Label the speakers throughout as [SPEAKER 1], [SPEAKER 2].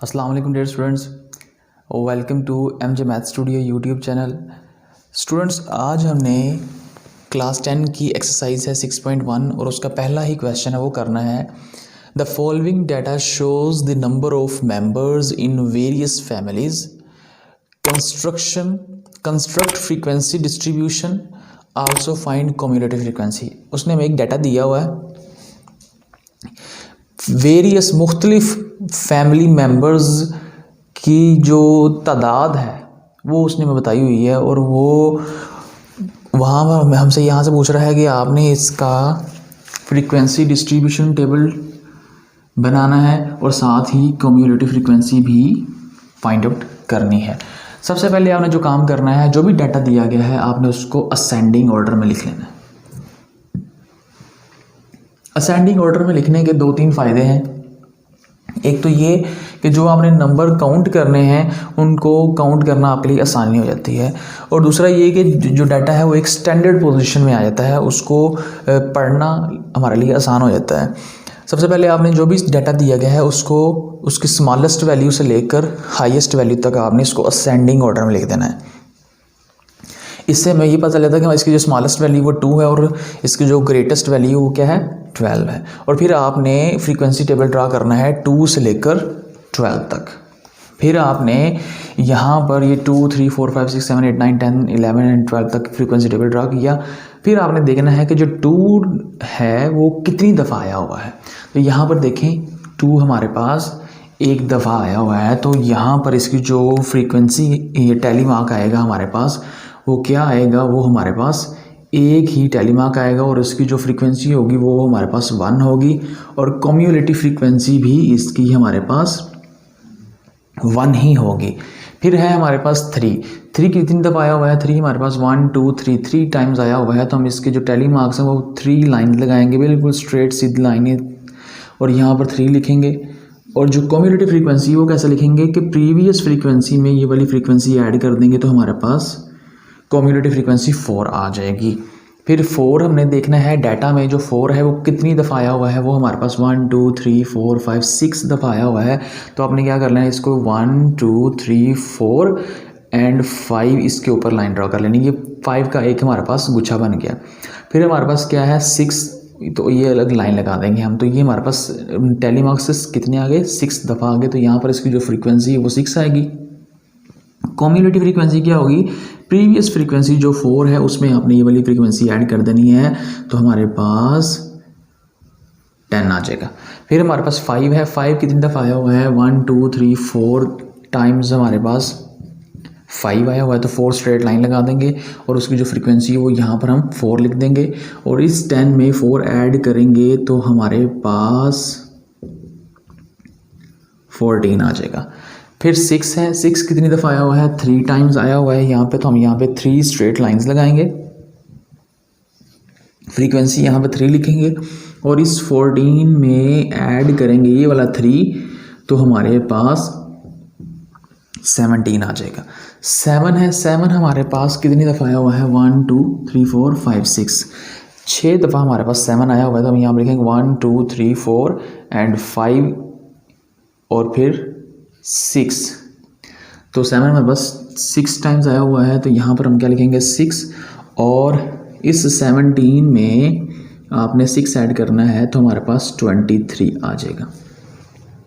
[SPEAKER 1] अस्सलाम वालेकुम dear students, welcome to MJ math studio YouTube channel. Students, आज हमने क्लास 10 की एक्सरसाइज है 6.1 और उसका पहला ही क्वेश्चन है वो करना है। The following data shows the number of members in various families, construct frequency distribution, also find cumulative frequency. उसने हमें एक डाटा दिया हुआ है, वेरियस मुख्तलिफ फैमिली मेम्बर्स की जो तादाद है वो उसने हमें बताई हुई है, और वो वहाँ पर हमसे यहाँ से पूछ रहा है कि आपने इसका फ्रीक्वेंसी डिस्ट्रीब्यूशन टेबल बनाना है और साथ ही कम्युलेटिव फ्रीक्वेंसी भी फाइंड आउट करनी है। सबसे पहले आपने जो काम करना है, जो भी डाटा दिया गया है आपने उसको असेंडिंग ऑर्डर में लिख लेना है। असेंडिंग ऑर्डर में लिखने के दो तीन फ़ायदे हैं। एक तो ये कि जो आपने नंबर काउंट करने हैं उनको काउंट करना आपके लिए आसानी हो जाती है, और दूसरा ये कि जो डाटा है वो एक स्टैंडर्ड पोजीशन में आ जाता है, उसको पढ़ना हमारे लिए आसान हो जाता है। सबसे पहले आपने जो भी डाटा दिया गया है उसको उसकी स्मॉलेस्ट वैल्यू से लेकर हाईएस्ट वैल्यू तक आपने इसको असेंडिंग ऑर्डर में लिख देना है। इससे हमें ये पता चलता है कि इसकी जो स्मॉलेस्ट वैल्यू वो 2 है और इसकी जो ग्रेटेस्ट वैल्यू वो क्या है 12 है। और फिर आपने फ्रीक्वेंसी टेबल ड्रा करना है 2 से लेकर 12 तक। फिर आपने यहाँ पर ये 2, 3, 4, 5, 6, 7, 8, 9, 10, 11 एंड 12 तक फ्रीक्वेंसी टेबल ड्रा किया। फिर आपने देखना है कि जो 2 है वो कितनी दफ़ा आया हुआ है। तो यहाँ पर देखें 2 हमारे पास एक दफ़ा आया हुआ है, तो यहाँ पर इसकी जो फ्रीक्वेंसी ये टैली मार्क आएगा हमारे पास वो क्या आएगा, वो हमारे पास एक ही टैली मार्क आएगा और इसकी जो फ्रीक्वेंसी होगी वो हमारे पास 1 होगी, और कम्युलेटिव फ्रीक्वेंसी भी इसकी हमारे पास 1 ही होगी। फिर है हमारे पास 3 कितनी दफ़ा आया हुआ है, 3 हमारे पास 1, 2, 3 टाइम्स आया हुआ है। तो हम इसके जो टैली मार्क्स हैं वो 3 लाइन लगाएंगे, बिल्कुल स्ट्रेट सीधी लाइनें, और यहाँ पर 3 लिखेंगे। और जो कम्युलेटिव फ्रीक्वेंसी वो कैसे लिखेंगे कि प्रीवियस फ्रीक्वेंसी में ये वाली फ्रीक्वेंसी ऐड कर देंगे तो हमारे पास कम्युलेटिव फ्रीक्वेंसी 4 आ जाएगी। फिर 4 हमने देखना है डाटा में जो 4 है वो कितनी दफ़ा आया हुआ है, वो हमारे पास 1, 2, 3, 4, 5, 6 दफ़ा आया हुआ है। तो आपने क्या करना है, इसको 1, 2, 3, 4 एंड 5 इसके ऊपर लाइन ड्रा कर लेनी। ये 5 का एक हमारे पास गुच्छा बन गया। फिर हमारे पास क्या है 6, तो ये अलग लाइन लगा देंगे हम। तो ये हमारे पास टैली मार्क्स कितने आ गए, 6 दफ़ा आ गए। तो यहाँ पर इसकी जो फ्रीक्वेंसी है वो 6 आएगी। कम्युलेटिव फ्रीक्वेंसी क्या होगी, प्रीवियस फ्रीक्वेंसी जो 4 है उसमें आपने ये वाली फ्रीक्वेंसी ऐड कर देनी है, तो हमारे पास 10 आ जाएगा। फिर हमारे पास 5 है, 5 कितनी दफ़ा आया हुआ है, 1, 2, 3, 4 टाइम्स हमारे पास 5 आया हुआ है। तो 4 स्ट्रेट लाइन लगा देंगे और उसकी जो फ्रीक्वेंसी है वो यहाँ पर हम 4 लिख देंगे, और इस 10 में 4 ऐड करेंगे तो हमारे पास 14 आ जाएगा। फिर 6 है, 6 कितनी दफ़ा आया हुआ है, 3 टाइम्स आया हुआ है यहाँ पे। तो हम यहाँ पे 3 स्ट्रेट लाइंस लगाएंगे, फ्रीक्वेंसी यहाँ पे 3 लिखेंगे, और इस 14 में ऐड करेंगे ये वाला 3, तो हमारे पास 17 आ जाएगा। 7 है, 7 हमारे पास कितनी दफ़ा आया हुआ है, 1, 2, 3, 4, 5, 6 दफ़ा हमारे पास 7 आया हुआ है। तो हम यहाँ पर लिखेंगे 1, 2, 3, 4 एंड 5 और फिर 6। तो 7 हमारे पास 6 टाइम्स आया हुआ है, तो यहाँ पर हम क्या लिखेंगे 6, और इस 17 में आपने 6 ऐड करना है तो हमारे पास 23 आ जाएगा।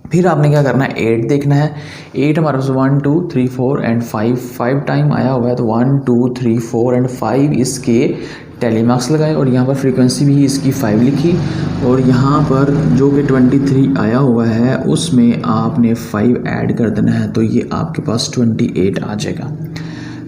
[SPEAKER 1] फिर आपने क्या करना है, 8 देखना है। 8 हमारे पास 1, 2, 3, 4 एंड 5 टाइम आया हुआ है। तो 1, 2, 3, 4 एंड 5 इसके टैली मार्क्स लगाए, और यहाँ पर फ्रीक्वेंसी भी इसकी 5 लिखी, और यहाँ पर जो कि 23 आया हुआ है उसमें आपने 5 ऐड कर देना है, तो ये आपके पास 28 आ जाएगा।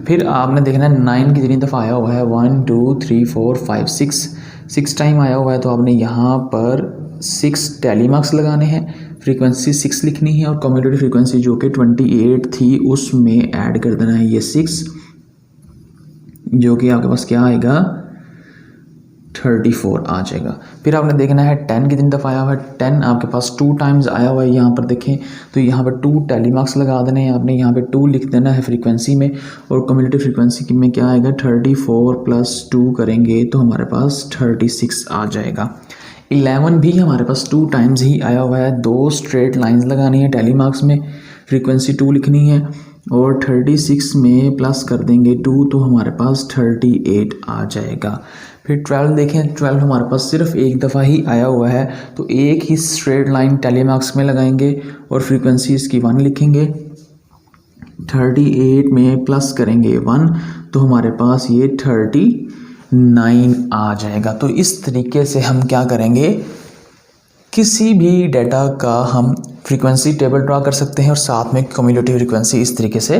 [SPEAKER 1] फिर आपने देखना है 9 कितनी दफ़ा आया हुआ है, 1, 2, 3, 4, 5, 6 टाइम आया हुआ है। तो आपने यहाँ पर 6 टैली मार्क्स लगाने हैं, फ्रीक्वेंसी 6 लिखनी है, और कम्युलेटिव फ्रीक्वेंसी जो कि 28 थी उसमें ऐड कर देना है ये 6, जो कि आपके पास क्या आएगा 34 आ जाएगा। फिर आपने देखना है 10 कितनी दफ़ा आया हुआ है, 10 आपके पास 2 टाइम्स आया हुआ है। यहाँ पर देखें तो यहाँ पर 2 टैली मार्क्स लगा देने हैं आपने, यहाँ पे 2 लिख देना है फ्रीक्वेंसी में, और कम्युलेटिव फ्रीक्वेंसी में क्या आएगा 34 + 2 करेंगे तो हमारे पास 36 आ जाएगा। 11 भी हमारे पास 2 टाइम्स ही आया हुआ है, 2 स्ट्रेट लाइंस लगानी है टैली मार्क्स में, फ्रीक्वेंसी 2 लिखनी है और 36 में प्लस कर देंगे 2 तो हमारे पास 38 आ जाएगा। फिर 12 देखें, 12 हमारे पास सिर्फ एक दफ़ा ही आया हुआ है तो एक ही स्ट्रेट लाइन टैली मार्क्स में लगाएंगे और फ्रीक्वेंसी इसकी 1 लिखेंगे। 38 में प्लस करेंगे 1 तो हमारे पास ये 39 आ जाएगा। तो इस तरीके से हम क्या करेंगे, किसी भी डेटा का हम फ्रीक्वेंसी टेबल ड्रा कर सकते हैं और साथ में क्यूमुलेटिव फ्रीक्वेंसी इस तरीके से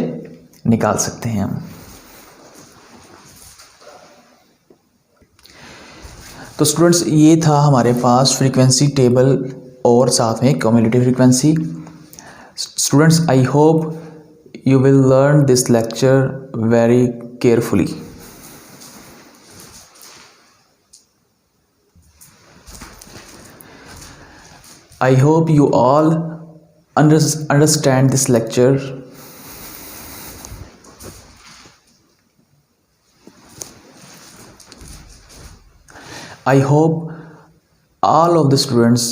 [SPEAKER 1] निकाल सकते हैं हम। तो स्टूडेंट्स ये था हमारे पास फ्रीक्वेंसी टेबल और साथ में cumulative frequency. Students, I hope you will learn this lecture very carefully. I hope you all understand this lecture. I hope all of the students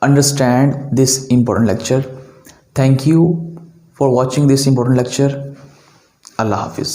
[SPEAKER 1] understand this important lecture. Thank you for watching this important lecture. Allah Hafiz.